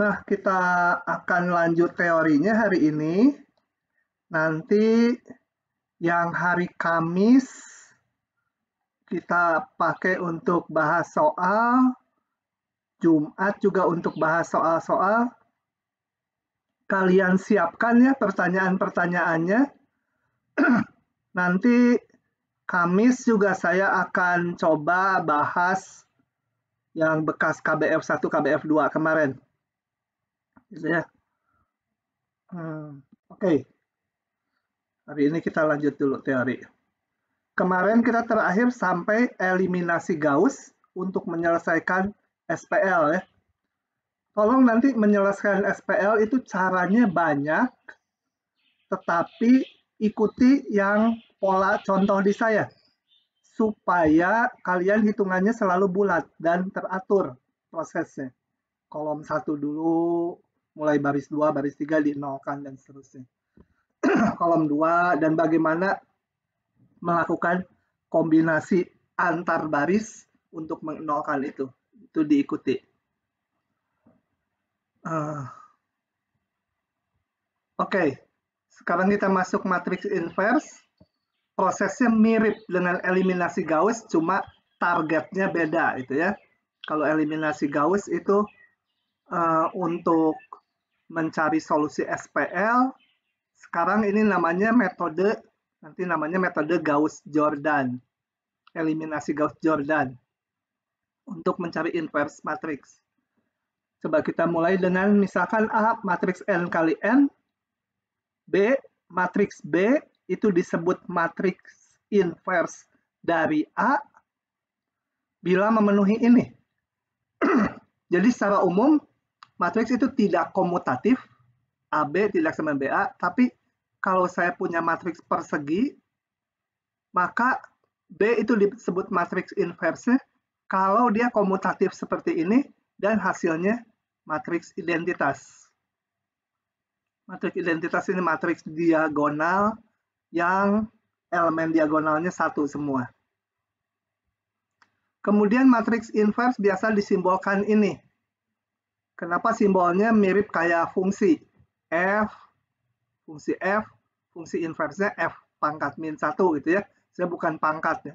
Nah, kita akan lanjut teorinya hari ini. Nanti yang hari Kamis kita pakai untuk bahas soal, Jumat juga untuk bahas soal-soal. Kalian siapkan ya pertanyaan-pertanyaannya. Nanti Kamis juga saya akan coba bahas yang bekas KBF 1, KBF 2 kemarin. Gitu ya. Oke. Hari ini kita lanjut dulu teori. Kemarin kita terakhir sampai eliminasi Gauss untuk menyelesaikan SPL ya. Tolong nanti menyelesaikan SPL itu caranya banyak, tetapi ikuti yang pola contoh di saya, supaya kalian hitungannya selalu bulat dan teratur prosesnya. Kolom 1 dulu, mulai baris 2, baris 3 dinolkan dan seterusnya. Kolom 2 dan bagaimana melakukan kombinasi antar baris untuk menolkan itu diikuti. Oke, sekarang kita masuk matriks inverse. Prosesnya mirip dengan eliminasi Gauss, cuma targetnya beda itu ya. Kalau eliminasi Gauss itu untuk mencari solusi SPL. Sekarang ini namanya metode Gauss-Jordan. Eliminasi Gauss-Jordan untuk mencari inverse matriks. Coba kita mulai dengan misalkan A matriks N kali N, B matriks B itu disebut matriks inverse dari A bila memenuhi ini. Jadi secara umum matriks itu tidak komutatif, AB tidak sama BA, tapi kalau saya punya matriks persegi, maka B itu disebut matriks inverse kalau dia komutatif seperti ini dan hasilnya matriks identitas. Matriks identitas ini matriks diagonal yang elemen diagonalnya 1 semua. Kemudian matriks inverse biasa disimbolkan ini. Kenapa simbolnya mirip kayak fungsi F, fungsi inverse-nya F pangkat min 1 gitu ya. Saya bukan pangkat ya.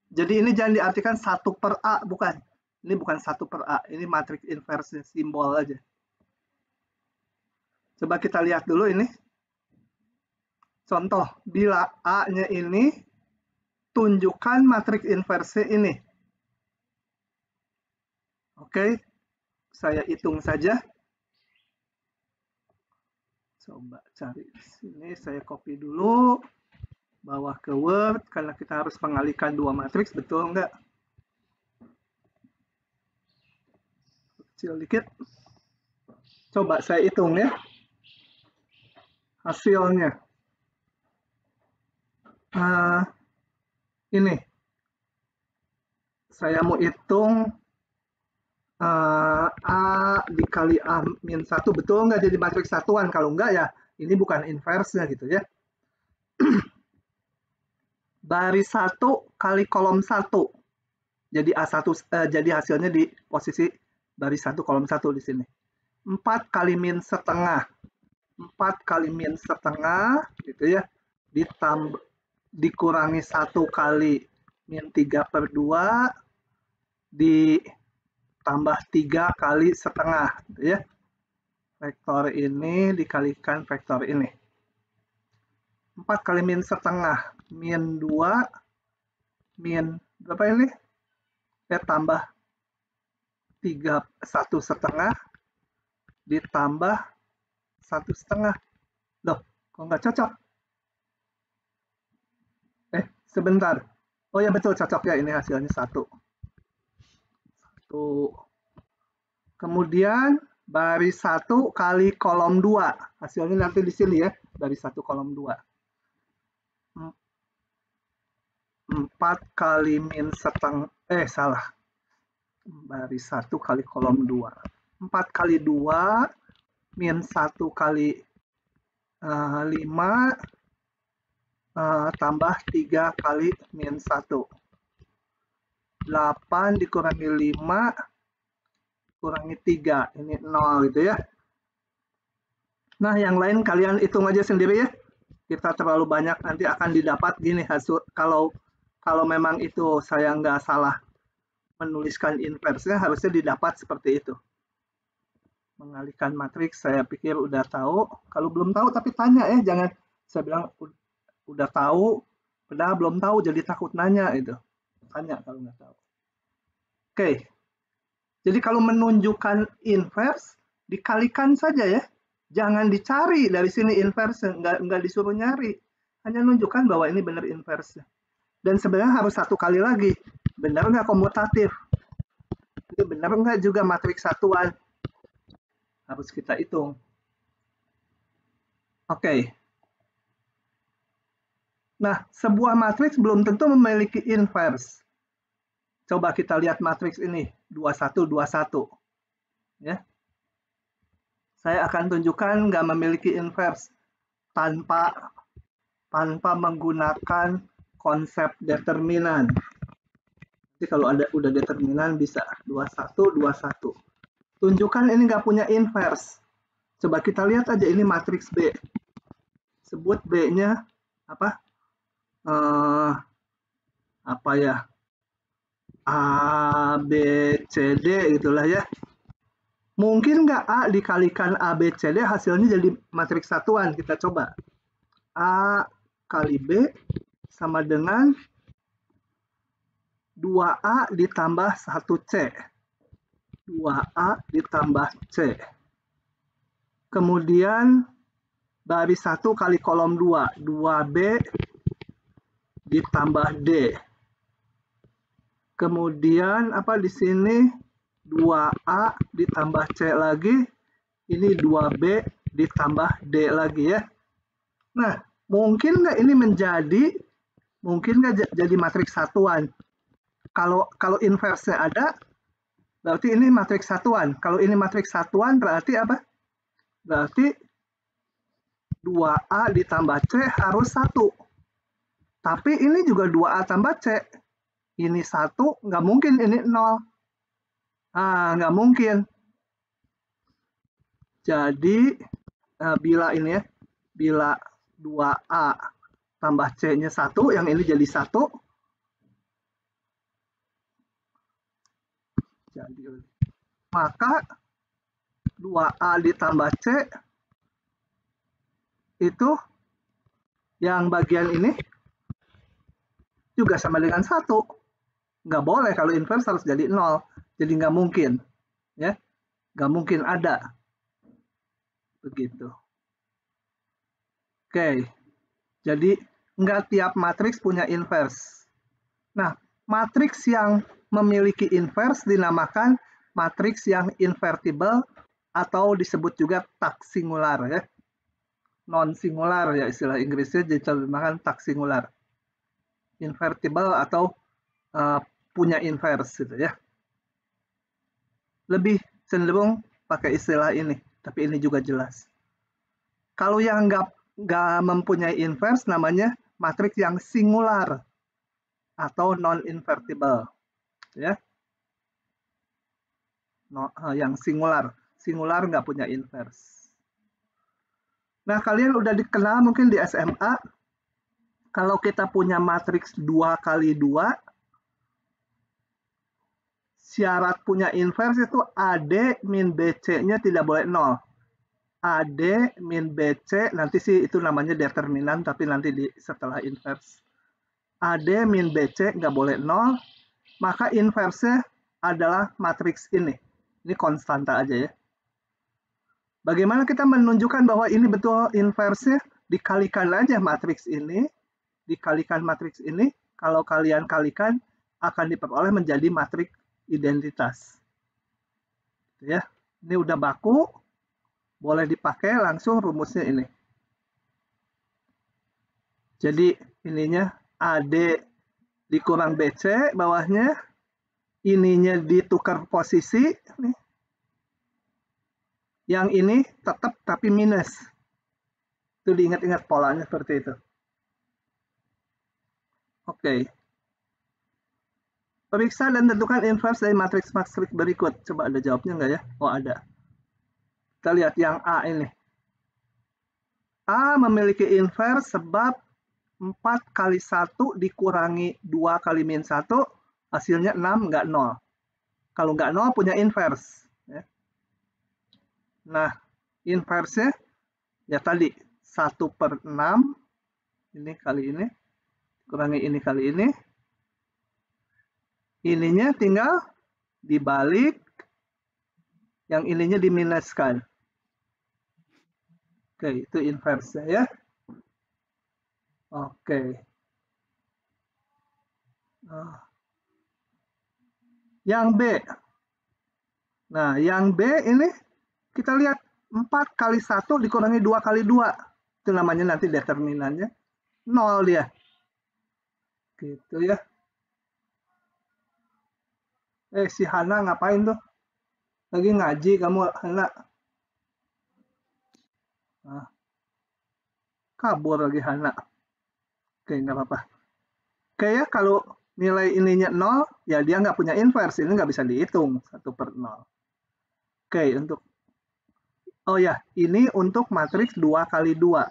Jadi ini jangan diartikan 1 per A, bukan. Ini bukan 1 per A, ini matriks inverse simbol aja. Coba kita lihat dulu ini. Contoh, bila A-nya ini, tunjukkan matriks inverse ini. Oke, saya hitung saja. Coba cari di sini, saya copy dulu. Bawah ke Word, karena kita harus mengalihkan 2 matriks, betul enggak? Kecil dikit. Coba saya hitung ya. Hasilnya. Ini. Saya mau hitung A dikali A min 1, betul nggak jadi matriks satuan? Kalau enggak ya, ini bukan inverse-nya gitu ya. Baris 1 kali kolom 1. Jadi A1 jadi hasilnya di posisi baris 1 kolom 1 di sini. 4 kali min setengah. 4 kali min setengah gitu ya. Ditambah dikurangi 1 kali min 3/2 ditambah 3 kali setengah gitu ya. Vektor ini dikalikan vektor ini. 4 kali min setengah, min 2, min berapa ini? Tambah 3, 1 setengah, ditambah 1 setengah. Loh, kok nggak cocok? Sebentar. Oh ya betul, cocok ya, ini hasilnya 1. Kemudian baris 1 kali kolom 2. Hasilnya nanti di sini ya, baris 1 kolom 2. 4 kali min setengah, salah. Baris 1 kali kolom 2. 4 kali 2 min 1 kali 5 tambah 3 kali min 1. 8 dikurangi 5 kurangi 3, ini 0 gitu ya. Nah, yang lain kalian hitung aja sendiri ya. Kita terlalu banyak nanti akan didapat gini hasil kalau memang itu saya nggak salah menuliskan inversnya harusnya didapat seperti itu. Mengalihkan matriks saya pikir udah tahu. Kalau belum tahu tapi tanya ya, jangan saya bilang udah tahu, padahal belum tahu jadi takut nanya itu. Tanya kalau nggak tahu. Oke. Jadi kalau menunjukkan inverse dikalikan saja ya. Jangan dicari dari sini inverse, nggak disuruh nyari. Hanya nunjukkan bahwa ini benar inverse. Dan sebenarnya harus satu kali lagi. Benar nggak komutatif? Itu benar nggak juga matriks satuan? Harus kita hitung. Oke. Nah, sebuah matriks belum tentu memiliki inverse. Coba kita lihat matriks ini, 21, 21. Ya. Saya akan tunjukkan nggak memiliki inverse tanpa menggunakan konsep determinan. Jadi kalau udah determinan bisa 21, 21. Tunjukkan ini nggak punya inverse. Coba kita lihat aja ini matriks B. Sebut B-nya apa? Apa ya? A, B, C, D gitulah ya. Mungkin nggak A dikalikan A, B, C, D hasilnya jadi matriks satuan. Kita coba. A kali B sama dengan 2A ditambah 1C. 2A ditambah C. Kemudian baris 1 kali kolom 2. 2B ditambah D. Kemudian apa di sini 2A ditambah C lagi. Ini 2B ditambah D lagi ya. Nah, mungkin nggak ini mungkin nggak jadi matriks satuan? Kalau inverse-nya ada, berarti ini matriks satuan. Kalau ini matriks satuan berarti apa? Berarti 2A ditambah C harus 1. Tapi ini juga 2A tambah C. Ini 1, nggak mungkin ini 0. Nggak mungkin. Jadi, bila ini ya, bila 2A tambah C-nya 1, yang ini jadi 1. Maka 2A ditambah C itu yang bagian ini juga sama dengan 1. Nggak boleh kalau inverse harus jadi 0. Jadi nggak mungkin. Ya, nggak mungkin ada. Begitu. Oke. Jadi nggak tiap matriks punya inverse. Nah, matriks yang memiliki inverse dinamakan matriks yang invertible atau disebut juga taksingular ya. Non-singular ya istilah Inggrisnya diterjemahkan taksingular. Invertible atau punya inverse gitu ya. Lebih cenderung pakai istilah ini, tapi ini juga jelas. Kalau yang nggak mempunyai inverse namanya matriks yang singular atau non-invertible ya. Yang singular nggak punya inverse. Nah, kalian udah dikenal mungkin di SMA, kalau kita punya matriks 2 kali 2, syarat punya inverse itu AD min BC-nya tidak boleh 0. AD min BC, nanti sih itu namanya determinan, tapi nanti setelah inverse. AD min BC nggak boleh 0, maka inverse-nya adalah matriks ini. Ini konstanta aja ya. Bagaimana kita menunjukkan bahwa ini betul inverse-nya? Dikalikan aja matriks ini, dikalikan matriks ini, kalau kalian kalikan akan diperoleh menjadi matriks identitas. Ya, ini udah baku, boleh dipakai langsung rumusnya ini. Jadi ininya AD dikurang BC bawahnya, ininya ditukar posisi, nih. Yang ini tetap tapi minus. Itu diingat-ingat polanya seperti itu. Oke. Periksa dan tentukan inverse dari matriks berikut. Coba ada jawabnya nggak ya? Oh, ada. Kita lihat yang A ini. A memiliki inverse sebab 4 kali 1 dikurangi 2 kali min 1, hasilnya 6, nggak 0. Kalau nggak 0, punya inverse. Nah, inverse-nya ya tadi 1/6 ini kali ini kurangi ini kali ini, ininya tinggal dibalik, yang ininya diminuskan. Oke, itu inverse ya. Oke. Yang B. Nah, yang B ini kita lihat 4 kali 1 dikurangi 2 kali 2. Itu namanya nanti determinannya 0 dia. Gitu ya. Si Hana ngapain tuh? Lagi ngaji kamu, Hana? Kabur lagi Hana. Oke, nggak apa-apa. Oke ya, kalau nilai ininya 0, ya dia nggak punya inverse. Ini nggak bisa dihitung 1/0. Oke, oh ya, ini untuk matriks 2 kali 2.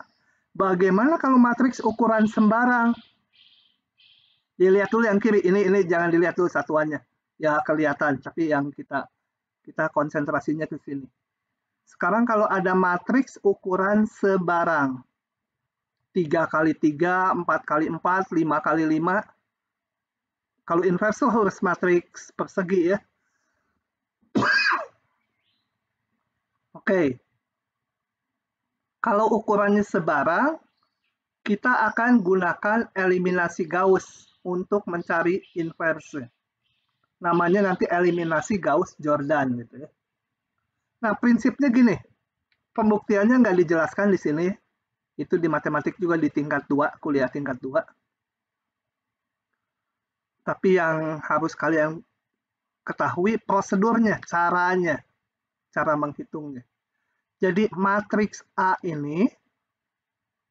Bagaimana kalau matriks ukuran sembarang? Dilihat dulu yang kiri, ini jangan dilihat dulu satuannya. Ya kelihatan, tapi yang kita konsentrasinya ke sini. Sekarang kalau ada matriks ukuran sebarang. 3 kali 3, 4 kali 4, 5 kali 5. Kalau inverse harus matriks persegi ya. Oke. Kalau ukurannya sebarang, kita akan gunakan eliminasi Gauss untuk mencari inverse. Namanya nanti eliminasi Gauss-Jordan gitu ya. Nah, prinsipnya gini. Pembuktiannya nggak dijelaskan di sini. Itu di matematik juga di tingkat 2, kuliah tingkat 2. Tapi yang harus kalian ketahui prosedurnya, caranya, cara menghitungnya. Jadi matriks A ini,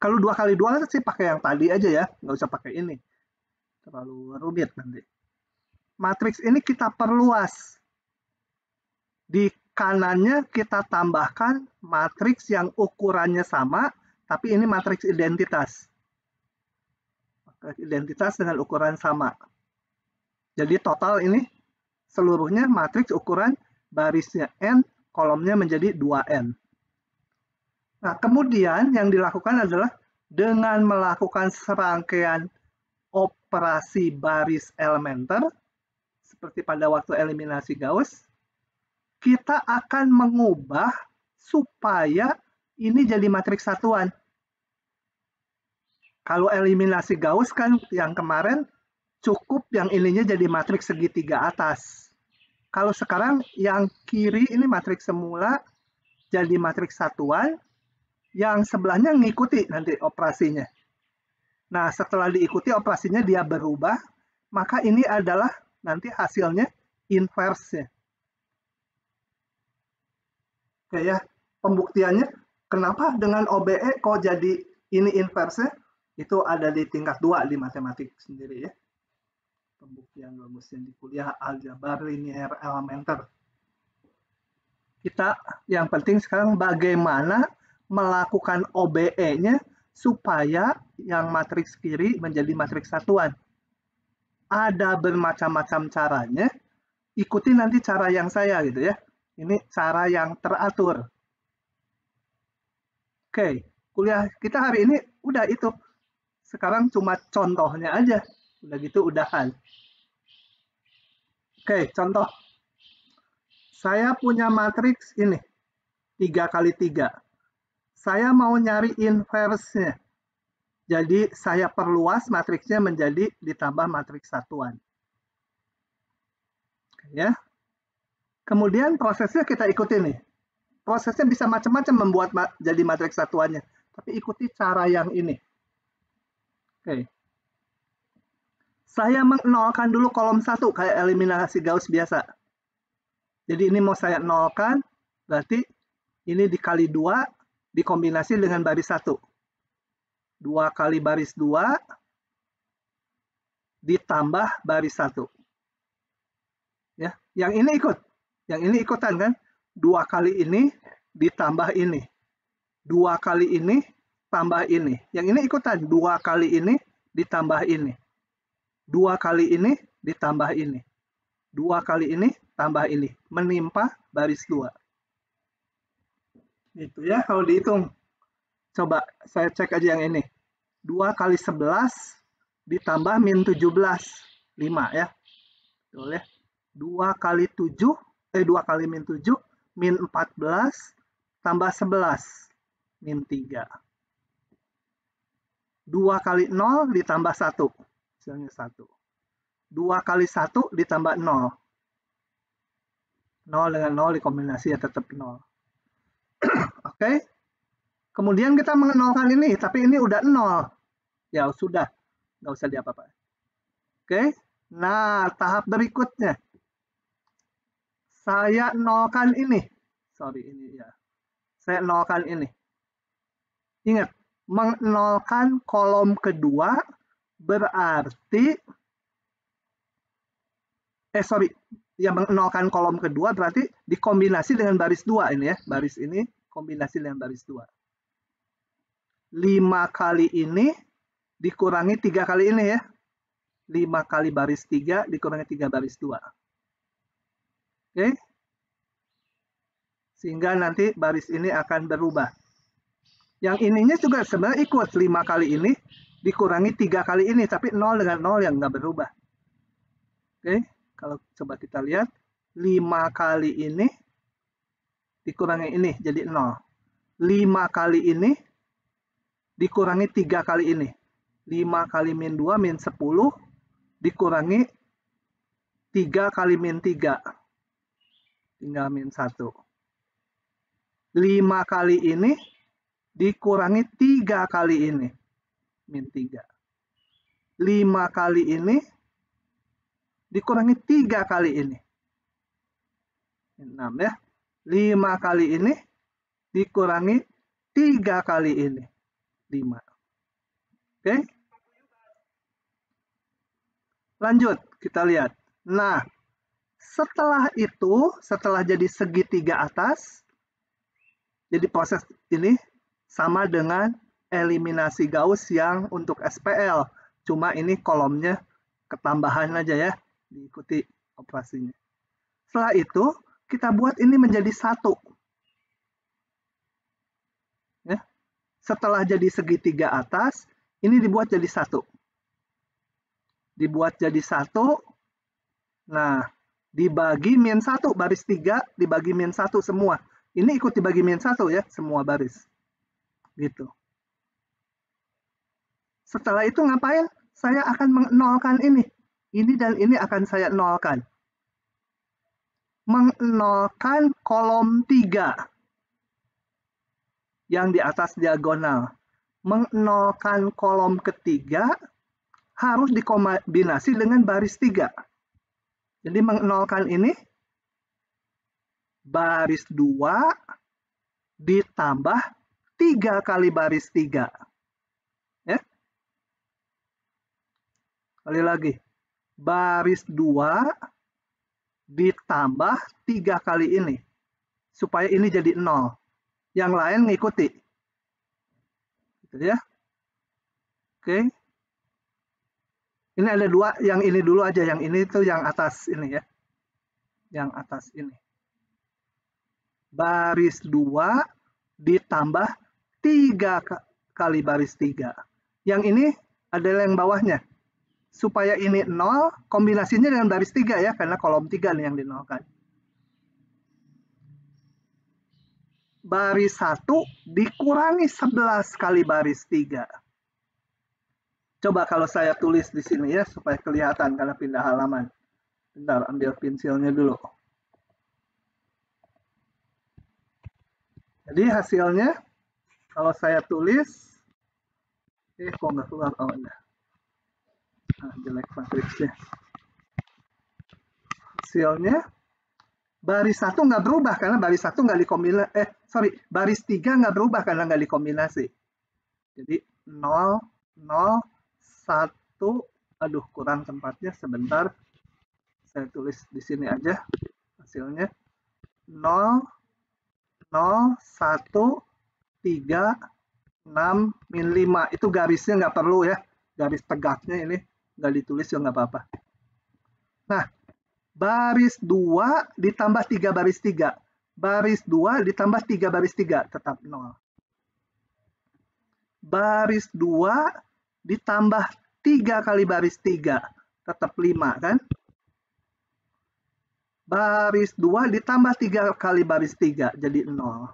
kalau 2 kali 2 sih pakai yang tadi aja ya, nggak usah pakai ini. Terlalu rumit nanti. Matriks ini kita perluas. Di kanannya kita tambahkan matriks yang ukurannya sama, tapi ini matriks identitas. Matriks identitas dengan ukuran sama. Jadi total ini seluruhnya matriks ukuran barisnya N, kolomnya menjadi 2N. Nah, kemudian yang dilakukan adalah dengan melakukan serangkaian operasi baris elementer, seperti pada waktu eliminasi Gauss, kita akan mengubah supaya ini jadi matriks satuan. Kalau eliminasi Gauss kan yang kemarin cukup yang ininya jadi matriks segitiga atas. Kalau sekarang yang kiri ini matriks semula jadi matriks satuan, yang sebelahnya ngikuti nanti operasinya. Nah, setelah diikuti operasinya dia berubah, maka ini adalah nanti hasilnya inverse-nya. Oke ya, pembuktiannya kenapa dengan OBE kok jadi ini inverse-nya? Itu ada di tingkat 2 di matematik sendiri ya. Pembuktian rumusnya di kuliah aljabar linear elementer. Kita yang penting sekarang bagaimana melakukan OBE-nya supaya yang matriks kiri menjadi matriks satuan. Ada bermacam-macam caranya. Ikuti nanti cara yang saya gitu ya. Ini cara yang teratur. Oke, kuliah kita hari ini udah itu. Sekarang cuma contohnya aja. Udah gitu udahan. Oke, contoh. Saya punya matriks ini. 3 kali 3. Saya mau nyari inverse-nya. Jadi saya perluas matriksnya menjadi ditambah matriks satuan. Ya. Kemudian prosesnya kita ikuti nih. Prosesnya bisa macam-macam membuat jadi matriks satuannya. Tapi ikuti cara yang ini. Oke. Saya menolkan dulu kolom 1 kayak eliminasi Gauss biasa. Jadi ini mau saya nolkan, berarti ini dikali 2 dikombinasi dengan baris 1. 2 kali baris 2 ditambah baris 1. Yang ini ikut. Yang ini ikutan kan? 2 kali ini ditambah ini. 2 kali ini tambah ini. Yang ini ikutan. 2 kali ini ditambah ini. 2 kali ini ditambah ini. 2 kali ini tambah ini. Menimpa baris 2. Gitu ya kalau dihitung. Coba saya cek aja yang ini. 2 kali 11 ditambah min 17. 5 ya. Betul ya. 2 kali 7, 2 kali min 7, min 14, tambah 11, min 3. 2 kali 0 ditambah 1, hasilnya 1. 2 kali 1 ditambah 0. 0 dengan 0 dikombinasi ya tetap 0. Oke. Kemudian kita mengenolkan ini, tapi ini udah 0. Ya sudah, nggak usah diapa-apa. Oke. Nah, tahap berikutnya. Saya nolkan ini. Sorry, ini ya. Saya nolkan ini. Ingat, menolkan kolom kedua berarti menolkan kolom kedua berarti dikombinasi dengan baris 2 ini ya. Baris ini kombinasi dengan baris 2. 5 kali ini dikurangi 3 kali ini ya. 5 kali baris 3 dikurangi 3 baris 2. Oke. Sehingga nanti baris ini akan berubah. Yang ininya juga sebenarnya ikut. 5 kali ini dikurangi 3 kali ini. Tapi 0 dengan 0 yang nggak berubah. Oke. Kalau coba kita lihat. 5 kali ini dikurangi ini. Jadi 0. 5 kali ini dikurangi 3 kali ini. 5 kali min 2 min 10 dikurangi 3 kali min 3. Tinggal min 1. 5 kali ini dikurangi 3 kali ini. Min 3. 5 kali ini dikurangi 3 kali ini. Min 6 ya. 5 kali ini dikurangi 3 kali ini. 5. Oke. Lanjut, kita lihat. Nah, setelah itu, setelah jadi segitiga atas, jadi proses ini sama dengan eliminasi Gauss yang untuk SPL. Cuma ini kolomnya ketambahan aja ya, diikuti operasinya. Setelah itu, kita buat ini menjadi 1. Ya. Setelah jadi segitiga atas, ini dibuat jadi 1. Dibuat jadi 1. Nah, dibagi min 1, baris 3 dibagi min 1 semua. Ini ikut dibagi min 1 ya, semua baris. Gitu. Setelah itu ngapain? Saya akan menolkan ini. Ini dan ini akan saya nolkan. Menolkan kolom 3 yang di atas diagonal. Menolkan kolom ketiga harus dikombinasi dengan baris 3. Jadi menolkan ini baris 2 ditambah 3 kali baris 3. Ya. Kali lagi. Baris 2 ditambah 3 kali ini. Supaya ini jadi 0. Yang lain ngikuti. Gitu ya. Oke. Ini ada 2, yang ini dulu aja. Yang ini itu yang atas ini ya. Yang atas ini. Baris 2 ditambah 3 kali baris 3. Yang ini adalah yang bawahnya. Supaya ini 0, kombinasinya dengan baris 3 ya, karena kolom 3 nih yang dinolkan. Baris 1 dikurangi 11 kali baris 3. Coba kalau saya tulis di sini ya, supaya kelihatan karena pindah halaman. Bentar, ambil pensilnya dulu. Jadi hasilnya, kalau saya tulis, kok nggak keluar? Oh, enggak. Nah, jelek matriksnya. Hasilnya, baris 1 nggak berubah karena baris 1 nggak dikombinasi. Baris 3 nggak berubah karena nggak dikombinasi. Jadi 0, 0, 1, aduh kurang tempatnya sebentar. Saya tulis di sini aja hasilnya. 0, 0, 1, 3, 6, min 5. Itu garisnya nggak perlu ya. Garis tegaknya ini nggak ditulis ya nggak apa-apa. Nah, baris 2 ditambah 3 baris 3. Baris 2 ditambah 3 baris 3 tetap 0. Baris 2 ditambah 3 kali baris 3 tetap 5 kan? Baris 2 ditambah 3 kali baris 3 jadi 0.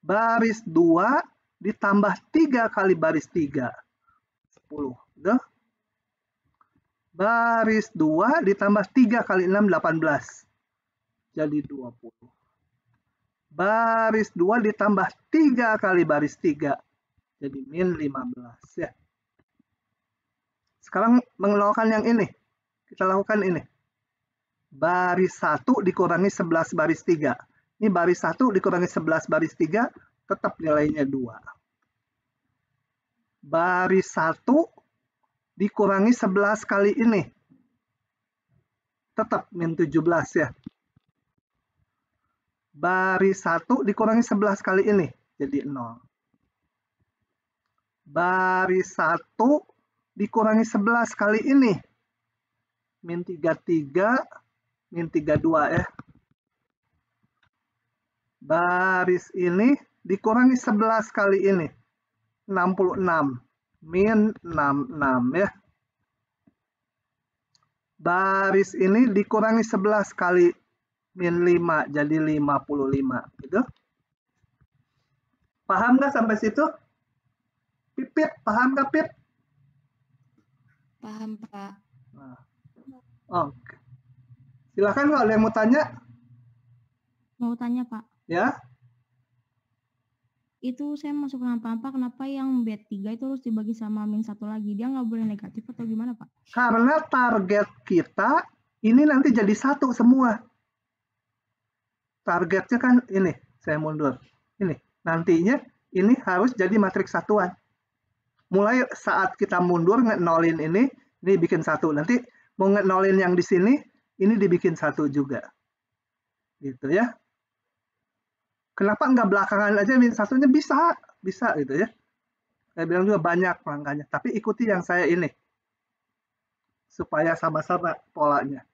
Baris 2 ditambah 3 kali baris 3 10. Udah? Baris 2 ditambah 3 kali 6 18 jadi 20. Baris 2 ditambah 3 kali baris 3 jadi min 15 ya. Sekarang mengenalkan yang ini. Kita lakukan ini. Baris 1 dikurangi 11 baris 3. Ini baris 1 dikurangi 11 baris 3 tetap nilainya 2. Baris 1 dikurangi 11 kali ini. Tetap min 17 ya. Baris 1 dikurangi 11 kali ini. Jadi 0. Baris 1 dikurangi 11 kali ini. Min 33, min 32 ya. Baris ini dikurangi 11 kali ini. 66. Min 66 ya. Baris ini dikurangi 11 kali min 5 jadi 55 gitu. Paham nggak sampai situ? Pipit, paham nggak Pip? Paham, Pak. Nah. Oke. Silakan kalau ada yang mau tanya. Mau tanya, Pak. Ya. Itu saya masuk kenapa kenapa yang B3 itu harus dibagi sama min 1 lagi? Dia nggak boleh negatif atau gimana, Pak? Karena target kita ini nanti jadi 1 semua. Targetnya kan ini, saya mundur. Ini, nantinya ini harus jadi matriks satuan. Mulai saat kita mundur ngenolin ini bikin 1. Nanti mau ngenolin yang di sini, ini dibikin 1 juga. Gitu ya. Kenapa nggak belakangan aja min 1-nya bisa gitu ya. Saya bilang juga banyak langkahnya, tapi ikuti yang saya ini. Supaya sama-sama polanya.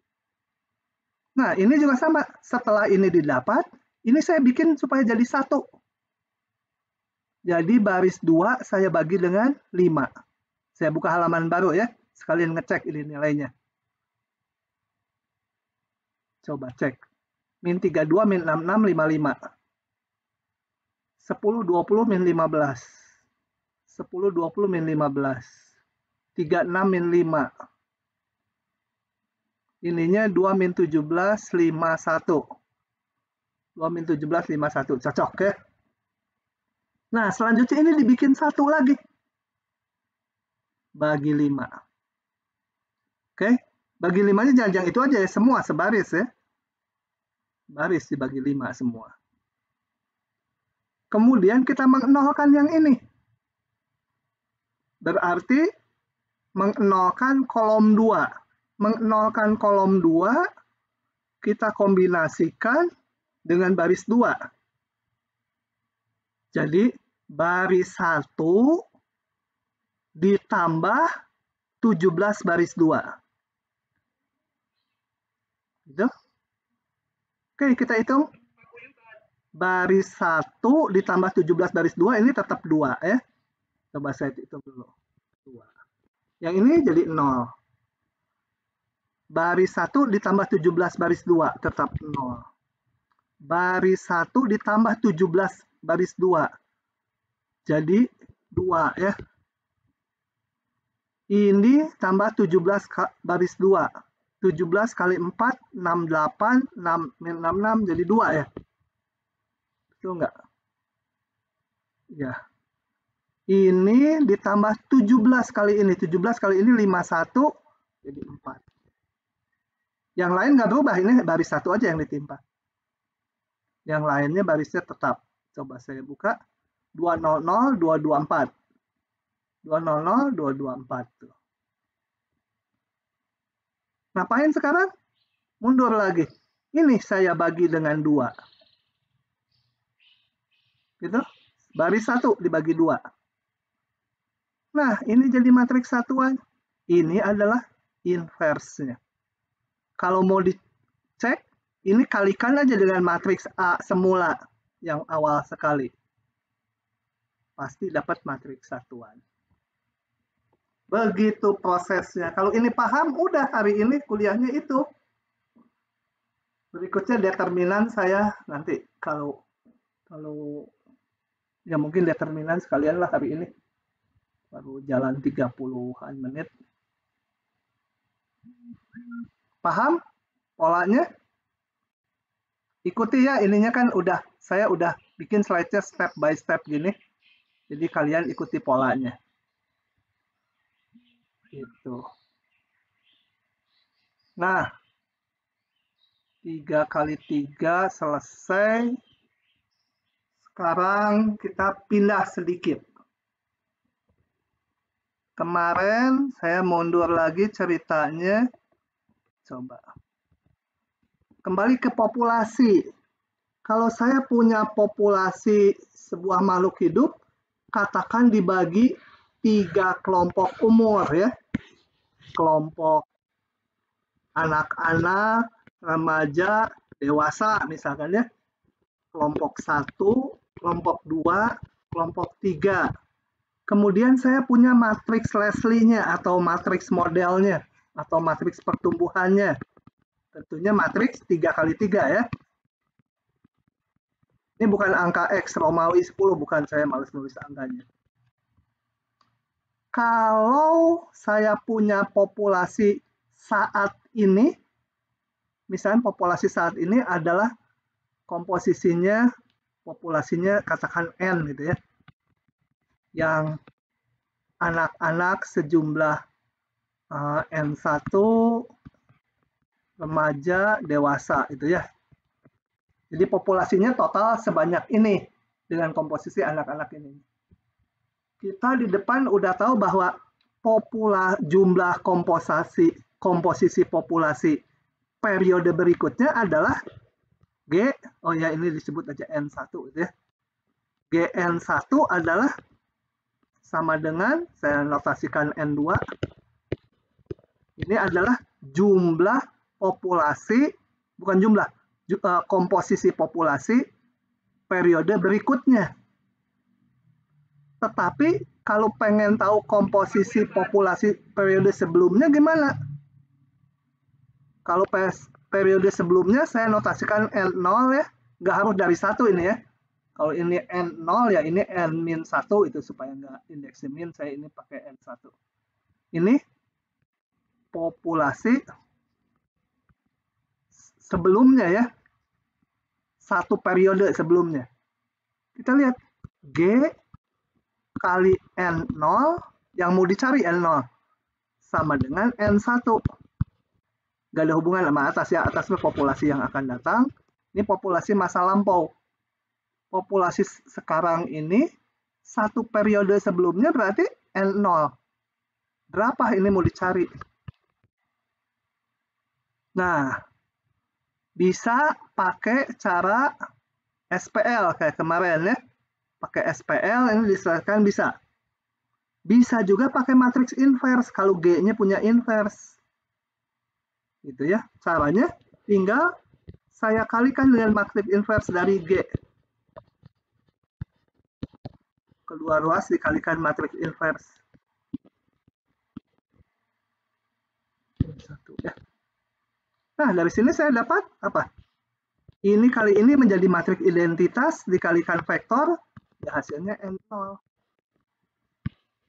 Nah, ini juga sama. Setelah ini didapat, ini saya bikin supaya jadi 1. Jadi baris 2 saya bagi dengan 5. Saya buka halaman baru ya, sekalian ngecek ini nilainya. Coba cek. Min 32, min 66, 55. 10, 20, min 15. 10, 20, min 15. 36, min 5. Ininya 2, min 17, 51. 2, min 17, 51. Cocok ya? Nah, selanjutnya ini dibikin 1 lagi. Bagi 5. Oke? Bagi 5-nya jangan itu aja ya, semua sebaris ya. Baris dibagi 5 semua. Kemudian kita mengenolkan yang ini. Berarti mengenolkan kolom 2. Mengenolkan kolom 2, kita kombinasikan dengan baris 2. Jadi, baris 1 ditambah 17 baris 2. Gitu. Oke, kita hitung. Baris 1 ditambah 17 baris 2 ini tetap 2 ya. Coba saya hitung dulu. 2. Yang ini jadi 0. Baris 1 ditambah 17 baris 2 tetap 0. Baris 1 ditambah 17 baris 2 jadi 2 ya. Ini tambah 17 baris 2. 17 kali 4, 68, 6, min 66 jadi 2 ya. Betul nggak? Ya. Ini ditambah 17 kali ini. 17 kali ini 51 jadi 4. Yang lain nggak berubah. Ini baris 1 aja yang ditimpa. Yang lainnya barisnya tetap. Coba saya buka. 200, 224. 200, 224 tuh. Ngapain sekarang? Mundur lagi. Ini saya bagi dengan 2. Gitu. Baris 1 dibagi 2. Nah, ini jadi matriks satuan. Ini adalah inverse-nya. Kalau mau dicek, ini kalikan aja dengan matriks A semula yang awal sekali. Pasti dapat matriks satuan. Begitu prosesnya. Kalau ini paham, udah hari ini kuliahnya itu. Berikutnya determinan saya nanti kalau ya mungkin determinan sekalian lah hari ini. Baru jalan 30-an menit. Paham polanya? Ikuti ya, ininya kan saya udah bikin slide-nya step by step gini. Jadi kalian ikuti polanya. Gitu. Nah, 3 kali 3 selesai. Sekarang kita pindah sedikit. Kemarin saya mundur lagi ceritanya. Coba. Kembali ke populasi. Kalau saya punya populasi sebuah makhluk hidup, katakan dibagi 3 kelompok umur ya. Kelompok anak-anak, remaja, dewasa misalkan ya. Kelompok 1, kelompok 2, kelompok 3. Kemudian saya punya matriks Leslie-nya atau matriks modelnya atau matriks pertumbuhannya. Tentunya matriks 3 kali 3 ya. Ini bukan angka X, Romawi 10, bukan, saya males nulis angkanya. Kalau saya punya populasi saat ini, misalnya populasi saat ini adalah komposisinya, populasinya katakan N gitu ya. Yang anak-anak sejumlah N1, remaja, dewasa itu ya. Jadi populasinya total sebanyak ini dengan komposisi anak-anak ini. Kita di depan udah tahu bahwa jumlah komposisi populasi periode berikutnya adalah G, oh ya ini disebut aja N1 gitu ya. GN1 adalah sama dengan, saya notasikan N2, ini adalah jumlah populasi, bukan jumlah, komposisi populasi periode berikutnya. Tetapi kalau pengen tahu komposisi populasi periode sebelumnya gimana? Kalau periode sebelumnya saya notasikan N0 ya, nggak harus dari 1 ini ya. Kalau ini N0 ya ini N-1 itu supaya nggak indeksnya min, saya ini pakai N1. Ini populasi sebelumnya ya, 1 periode sebelumnya. Kita lihat G kali N0 yang mau dicari N0 sama dengan N1. Gak ada hubungan sama atas ya, atasnya populasi yang akan datang. Ini populasi masa lampau. Populasi sekarang ini 1 periode sebelumnya berarti N0. Berapa ini mau dicari? Nah, bisa pakai cara SPL kayak kemarin ya. Pakai SPL ini diselesaikan bisa. Bisa juga pakai matriks inverse kalau G-nya punya inverse. Gitu ya. Caranya tinggal saya kalikan dengan matriks inverse dari G. Kedua ruas dikalikan matriks inverse. Satu ya. Nah, dari sini saya dapat apa? Ini kali ini menjadi matriks identitas dikalikan vektor, ya hasilnya N0.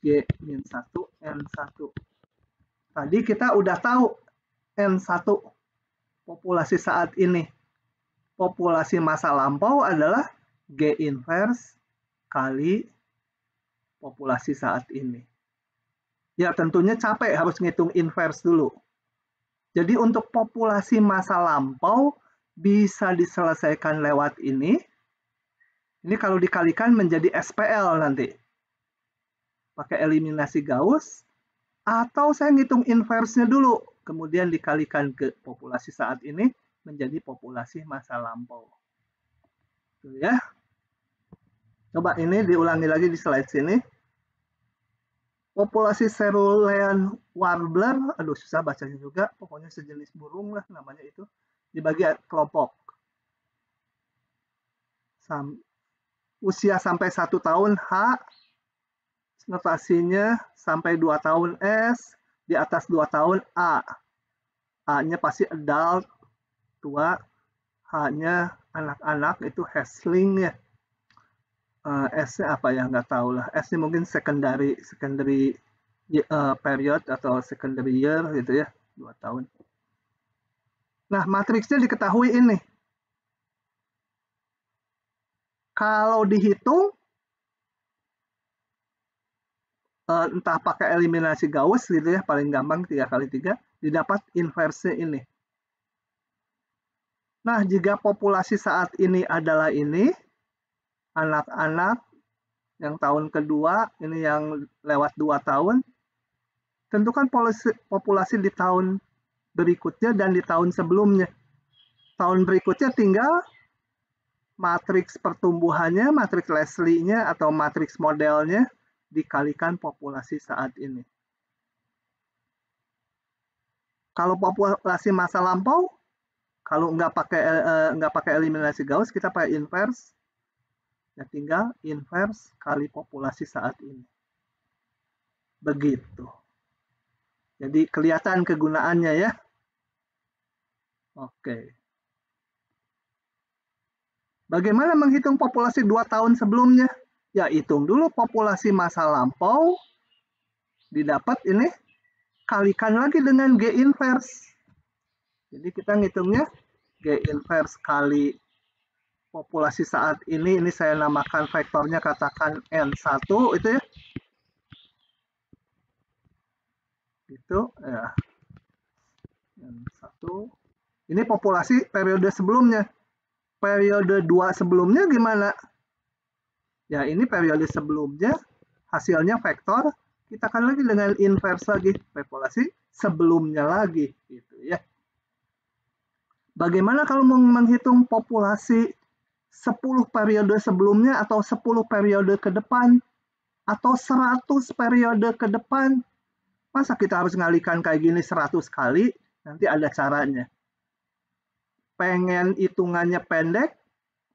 G-1, N1. Tadi kita udah tahu N1 populasi saat ini. Populasi masa lampau adalah G inverse kali populasi saat ini. Ya tentunya capek harus ngitung inverse dulu. Jadi untuk populasi masa lampau bisa diselesaikan lewat ini. Ini kalau dikalikan menjadi SPL nanti. Pakai eliminasi Gauss. Atau saya ngitung inverse-nya dulu. kemudian dikalikan ke populasi saat ini menjadi populasi masa lampau. Tuh ya. Coba ini diulangi lagi di slide sini. Populasi cerulean warbler, aduh susah bacanya juga, pokoknya sejenis burung lah namanya itu, dibagi kelompok. Usia sampai 1 tahun H, notasinya sampai 2 tahun S, di atas 2 tahun A. A-nya pasti adult, tua, H-nya anak-anak, itu hatchling ya. S-nya apa ya, nggak tahu lah. S-nya mungkin secondary period atau secondary year gitu ya, 2 tahun. Nah, matriksnya diketahui ini. Kalau dihitung, entah pakai eliminasi Gauss gitu ya, paling gampang 3 kali 3, didapat inverse ini. Nah, jika populasi saat ini adalah ini, anak-anak yang tahun kedua, ini yang lewat 2 tahun, tentukan populasi di tahun berikutnya dan di tahun sebelumnya. Tahun berikutnya tinggal matriks pertumbuhannya, matriks Leslie-nya atau matriks modelnya dikalikan populasi saat ini. Kalau populasi masa lampau, kalau nggak pakai eliminasi Gauss, kita pakai inverse. Ya tinggal inverse kali populasi saat ini. Begitu. Jadi kelihatan kegunaannya ya. Oke. Bagaimana menghitung populasi 2 tahun sebelumnya? Ya hitung dulu populasi masa lampau, didapat ini, kalikan lagi dengan G inverse. Jadi kita ngitungnya G inverse kali populasi saat ini saya namakan vektornya katakan N1 itu ya. Itu ya. N1. Ini populasi periode sebelumnya. Periode 2 sebelumnya gimana? Ya ini periode sebelumnya, hasilnya vektor, kita akan lagi dengan inverse lagi, populasi sebelumnya lagi. Gitu ya. Bagaimana kalau menghitung populasi 10 periode sebelumnya atau 10 periode ke depan atau 100 periode ke depan? Masa kita harus ngalikan kayak gini 100 kali? Nanti ada caranya. Pengen hitungannya pendek,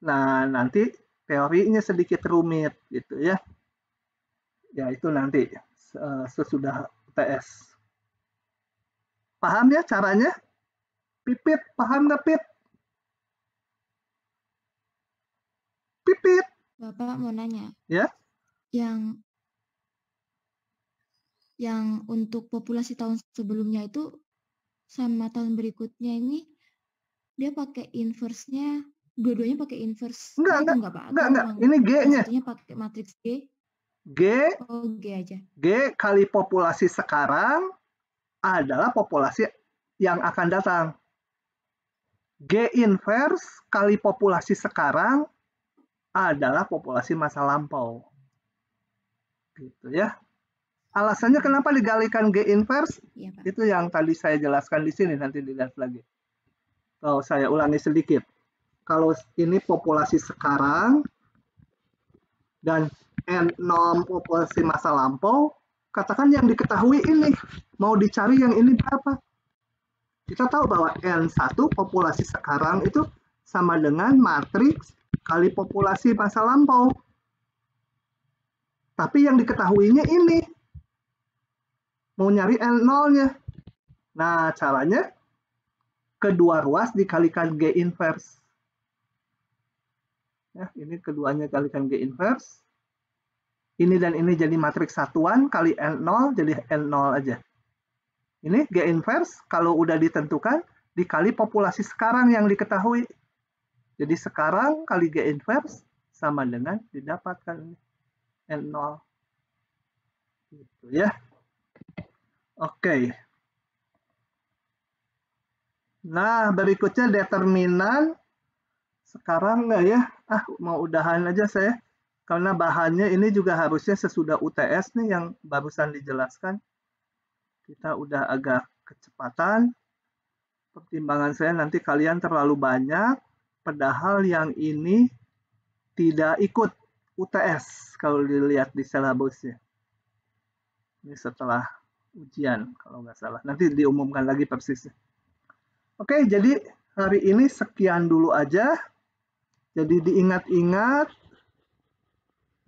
nah nanti teorinya sedikit rumit gitu ya. Ya itu nanti sesudah UTS. Paham ya caranya? Pipit, paham nggak Pit? Pipit. Bapak mau nanya. Ya. Yang untuk populasi tahun sebelumnya itu sama tahun berikutnya ini dia pakai inverse-nya, dua-duanya pakai inverse. Enggak. Pak? Ini G-nya. Satunya pakai matriks G. Oh, G aja. G kali populasi sekarang adalah populasi yang akan datang. G inverse kali populasi sekarang adalah populasi masa lampau. Gitu ya. Alasannya kenapa digalikan G inverse? Ya, Pak. Itu yang tadi saya jelaskan di sini, nanti dilihat lagi. Kalau saya ulangi sedikit. Kalau ini populasi sekarang dan N0 populasi masa lampau, katakan yang diketahui ini, mau dicari yang ini berapa? Kita tahu bahwa N1 populasi sekarang itu sama dengan matriks kali populasi masa lampau. Tapi yang diketahuinya ini. Mau nyari N0-nya. Nah, caranya kedua ruas dikalikan G inverse. Ya, ini keduanya kalikan G inverse. Ini dan ini jadi matriks satuan kali N0 jadi N0 aja. Ini G inverse kalau udah ditentukan dikali populasi sekarang yang diketahui. Jadi sekarang kali G inverse sama dengan didapatkan N0. Gitu ya. Oke. Nah, berikutnya determinan. Sekarang enggak ya? Mau udahan aja saya. Karena bahannya ini juga harusnya sesudah UTS nih yang barusan dijelaskan. Kita udah agak kecepatan. Pertimbangan saya nanti kalian terlalu banyak, padahal yang ini tidak ikut UTS kalau dilihat di silabusnya. Ini setelah ujian kalau nggak salah. Nanti diumumkan lagi persisnya. Oke, jadi hari ini sekian dulu aja. Jadi diingat-ingat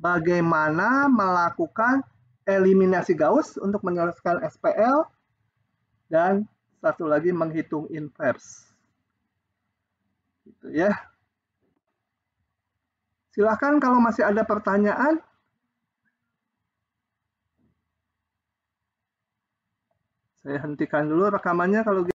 bagaimana melakukan eliminasi Gauss untuk menyelesaikan SPL, dan satu lagi menghitung inverse. Gitu ya. Silahkan kalau masih ada pertanyaan. Saya hentikan dulu rekamannya kalau